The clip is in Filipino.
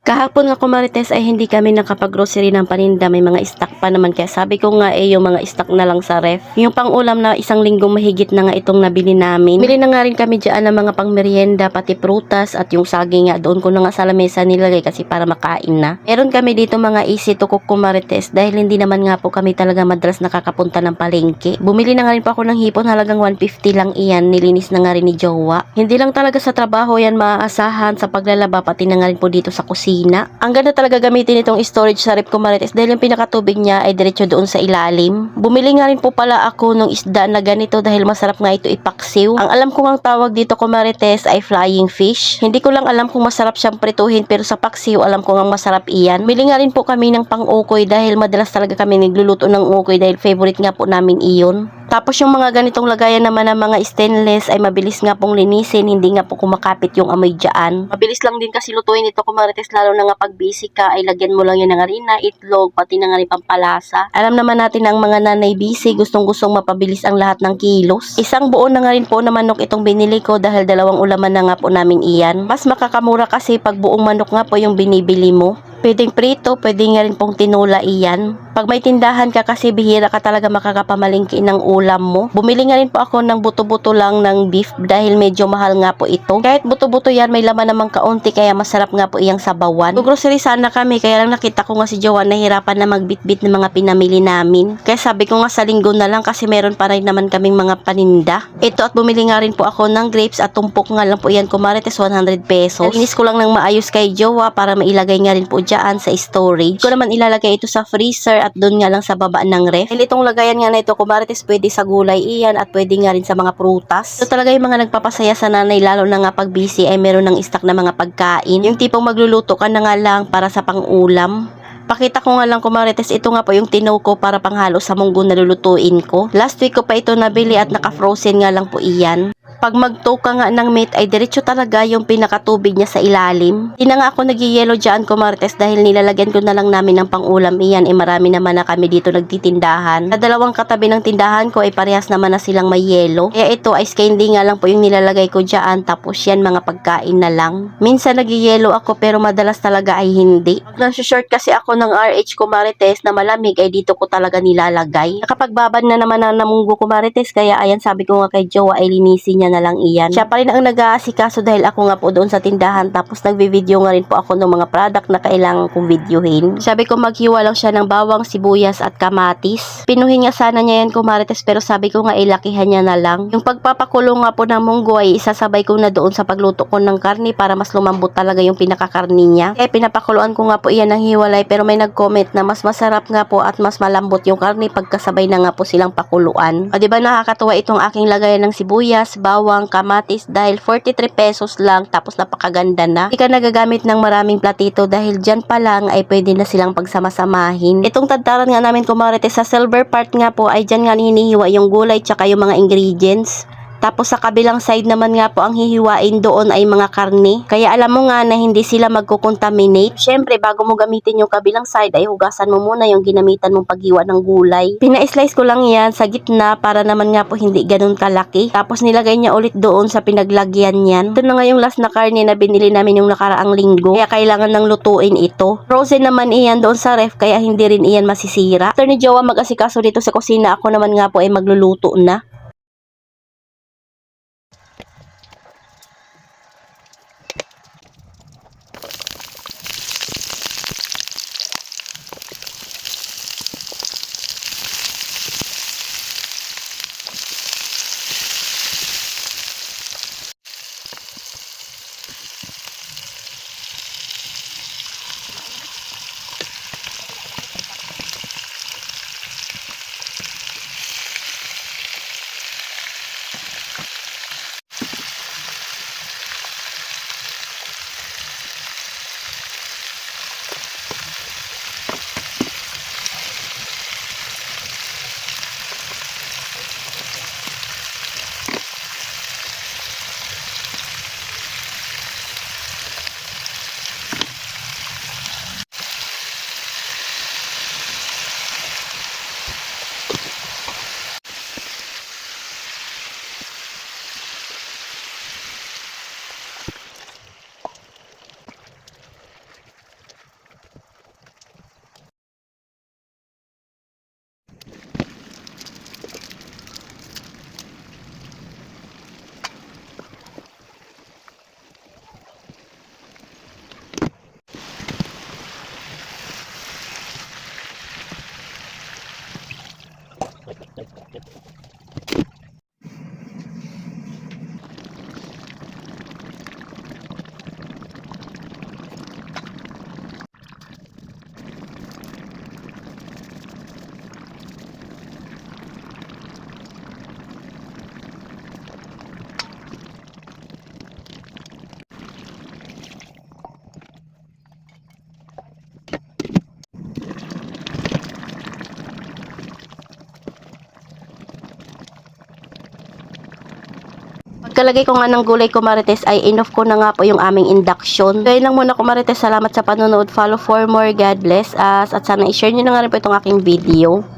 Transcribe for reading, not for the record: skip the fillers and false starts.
Kahapon nga ko Marites ay hindi kami nakapag-grocery ng paninda, may mga stock pa naman kaya sabi ko nga yung mga stock na lang sa ref. Yung pang-ulam na isang linggong mahigit na nga itong nabili namin. Bili na nga rin kami dyan ng mga pang-merienda, pati prutas at yung saging nga doon ko na nga sa lamesa nilagay kasi para makain na. Meron kami dito mga easy to cook ko Marites dahil hindi naman nga po kami talaga madalas nakakapunta ng palengke. Bumili na nga rin pa ako ng hipon, halagang 150 lang iyan, nilinis na nga rin ni Jowa. Hindi lang talaga sa trabaho yan maaasahan, sa paglalaba pati na nga rin po dito sa kusina. Ang ganda talaga gamitin itong storage sa ref ko Marites dahil yung pinakatubig niya ay diretso doon sa ilalim. Bumili nga rin po pala ako ng isda na ganito dahil masarap nga ito ipaksiw. Ang alam ko ang tawag dito ko Marites ay flying fish. Hindi ko lang alam kung masarap siyang prituhin pero sa paksiw alam ko nga masarap iyan. Bili nga rin po kami ng pang-ukoy dahil madalas talaga kami nagluluto ng ukoy dahil favorite nga po namin iyon. Tapos yung mga ganitong lagayan naman ng mga stainless ay mabilis nga pong linisin, hindi nga po kumakapit yung amoy dyan. Mabilis lang din kasi lutuin ito kumarites, lalo na nga pag busy ka ay lagyan mo lang yan ng harina, itlog, pati na nga rin pampalasa. Alam naman natin ang mga nanay busy, gustong-gustong mapabilis ang lahat ng kilos. Isang buo na nga rin po na manok itong binili ko dahil dalawang ulaman na nga po namin iyan. Mas makakamura kasi pag buong manok nga po yung binibili mo. Pwedeng prito, pwede nga rin pong tinula iyan. Pag may tindahan ka kasi bihira ka talaga makakapamalingki ng ulam mo. Bumili nga rin po ako ng buto-buto lang ng beef dahil medyo mahal nga po ito. Kahit buto-buto yan, may laman namang kaunti kaya masarap nga po iyang sabawan. Grocery sana kami kaya lang nakita ko nga si Joanne nahirapan na magbitbit ng mga pinamili namin. Kaya sabi ko nga sa linggo na lang kasi meron pa rin naman kaming mga paninda. Ito at bumili nga rin po ako ng grapes at tumpok nga lang po yan kumarites 100 pesos. Nalinis ko lang ng maayos kay Jowa para mailagay nga rin po dyan sa storage. Ko naman ilalagay ito sa freezer at doon nga lang sa baba ng ref. Dahil itong lagayan nga na ito kumarites pwede sa gulay iyan at pwede nga rin sa mga prutas. Ito talaga yung mga nagpapasaya sa nanay lalo na nga pag busy ay meron ng stock na mga pagkain. Yung tipong magluluto ka na nga lang para sa pang-ulam. Pakita ko nga lang kumarites, ito nga po yung tinaw ko para panghalo sa munggo na lulutuin ko. Last week ko pa ito nabili at naka-frozen nga lang po iyan. Pag magtoka nga ng meat ay diretso talaga yung pinakatubig niya sa ilalim. Hindi na nga ako nag-yellow dyan kumarites dahil nilalagyan ko na lang namin ng pang-ulam iyan. Marami naman na kami dito nagtitindahan. Sa dalawang katabi ng tindahan ko ay parehas naman na silang may yellow. Kaya ito ice candy nga lang po yung nilalagay ko dyan. Tapos yan mga pagkain na lang. Minsan nag-yellow ako pero madalas talaga ay hindi. Pag nang-short kasi ako ng RH kumarites na malamig ay dito ko talaga nilalagay. Nakapagbabad na naman na namunggo kumarites kaya ayan sabi ko nga kay Jowa ay linisin niya na lang iyan. Siya pa rin ang nag-aasikaso dahil ako nga po doon sa tindahan tapos nagvi-video nga rin po ako ng mga product na kailangan kong videohin. Sabi ko maghiwa lang siya ng bawang, sibuyas at kamatis. Pinuhin nga sana niya yan kumarites pero sabi ko nga ilakihan niya na lang. Yung pagpapakulo nga po ng munggo ay isasabay ko na doon sa pagluto ko ng karne para mas lumambot talaga yung pinakakarni niya. Kaya pinapakuluan ko nga po iyan ng hiwalay pero may nag-comment na mas masarap nga po at mas malambot yung karne pagkasabay na nga po silang pakuluan. O diba nakakatuwa itong aking lagayan ng sibuyas, bawang, kamatis dahil 43 pesos lang tapos napakaganda na. Hindi ka nagagamit ng maraming platito dahil dyan pa lang ay pwede na silang pagsamasamahin. Itong tadtaran nga namin kumarites sa silver part nga po ay dyan nga hinihiwa yung gulay tsaka yung mga ingredients. Tapos sa kabilang side naman nga po ang hihiwain doon ay mga karne. Kaya alam mo nga na hindi sila magkukontaminate. Syempre bago mo gamitin yung kabilang side ay hugasan mo muna yung ginamitan mong paghiwa ng gulay. Pina-slice ko lang yan sa gitna para naman nga po hindi ganun kalaki. Tapos nilagay niya ulit doon sa pinaglagyan niyan. Ito na nga yung last na karne na binili namin yung nakaraang linggo. Kaya kailangan ng lutuin ito. Frozen naman iyan doon sa ref kaya hindi rin iyan masisira. After ni Jowa mag-asikaso dito sa kusina, ako naman nga po ay magluluto na. Pagkalagay ko nga ng gulay ko marites ay enough ko na nga po yung aming induction. Kaya lang muna ko marites, salamat sa panonood, follow for more, God bless us, at sana i-share nyo na nga rin po itong aking video.